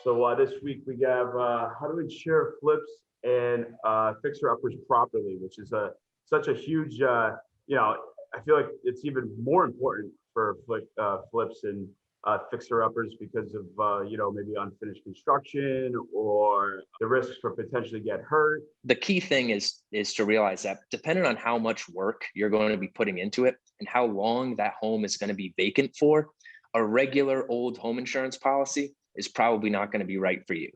So this week we have how to insure flips and fixer-uppers properly, which is such a huge, I feel like it's even more important for flips and fixer-uppers because of, maybe unfinished construction or the risks for potentially get hurt. The key thing is to realize that depending on how much work you're going to be putting into it and how long that home is going to be vacant for, a regular old home insurance policy is probably not going to be right for you.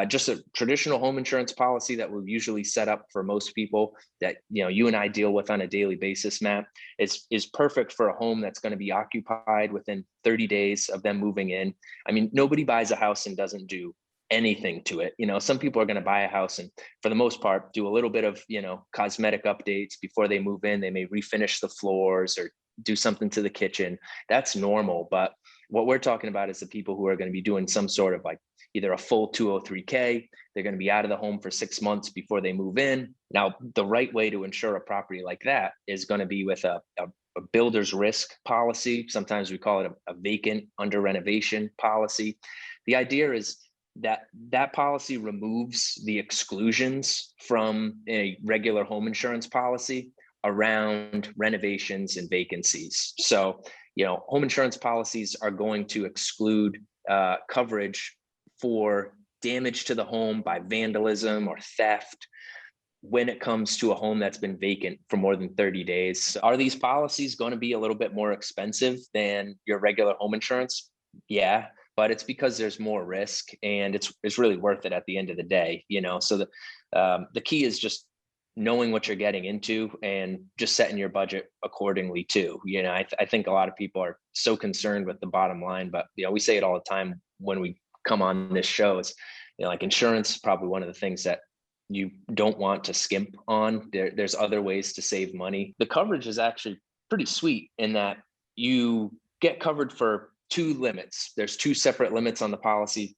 Just a traditional home insurance policy that we'll usually set up for most people that you and I deal with on a daily basis, Matt, is perfect for a home that's going to be occupied within 30 days of them moving in. I mean, nobody buys a house and doesn't do anything to it. Some people are going to buy a house and for the most part do a little bit of cosmetic updates before they move in. They may refinish the floors or do something to the kitchen. That's normal. But what we're talking about is the people who are going to be doing some sort of like either a full 203k. They're going to be out of the home for 6 months before they move in. Now, the right way to insure a property like that is going to be with a builder's risk policy. Sometimes we call it a vacant under renovation policy. The idea is that policy removes the exclusions from a regular home insurance policy around renovations and vacancies. So, home insurance policies are going to exclude coverage for damage to the home by vandalism or theft when it comes to a home that's been vacant for more than 30 days. Are these policies going to be a little bit more expensive than your regular home insurance? Yeah, but it's because there's more risk and it's really worth it at the end of the day, So the key is just knowing what you're getting into and just setting your budget accordingly too. I think a lot of people are so concerned with the bottom line, but we say it all the time when we come on this show. It's like insurance is probably one of the things that you don't want to skimp on. There's other ways to save money. The coverage is actually pretty sweet in that you get covered for two limits. There's two separate limits on the policy.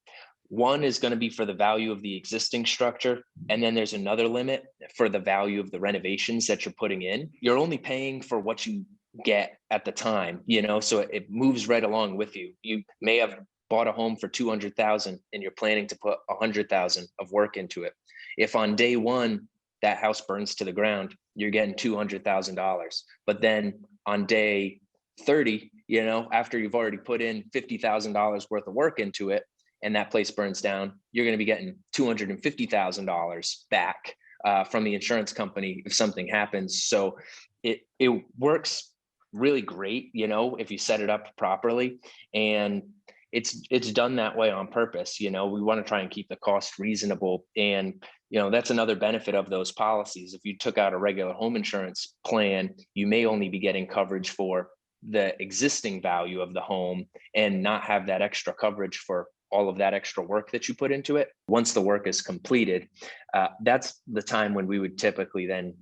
One is going to be for the value of the existing structure. And then there's another limit for the value of the renovations that you're putting in. You're only paying for what you get at the time, so it moves right along with you. You may have bought a home for $200,000 and you're planning to put $100,000 of work into it. If on day one, that house burns to the ground, you're getting $200,000. But then on day 30, after you've already put in $50,000 worth of work into it, and that place burns down, you're going to be getting $250,000 back from the insurance company if something happens. So it works really great, if you set it up properly, and it's done that way on purpose. We want to try and keep the cost reasonable, and that's another benefit of those policies. If you took out a regular home insurance plan, you may only be getting coverage for the existing value of the home and not have that extra coverage for all of that extra work that you put into it. Once the work is completed, that's the time when we would typically then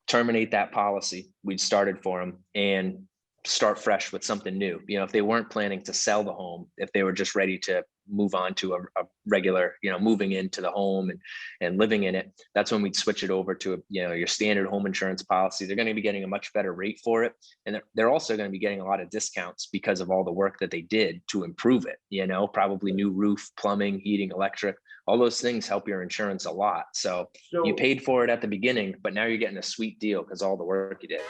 terminate that policy. We'd start it for them and start fresh with something new. If they weren't planning to sell the home, if they were just ready to move on to a regular, moving into the home and living in it, that's when we'd switch it over to your standard home insurance policy. They're going to be getting a much better rate for it. And they're also going to be getting a lot of discounts because of all the work that they did to improve it, probably new roof, plumbing, heating, electric, all those things help your insurance a lot. So you paid for it at the beginning, but now you're getting a sweet deal because all the work you did.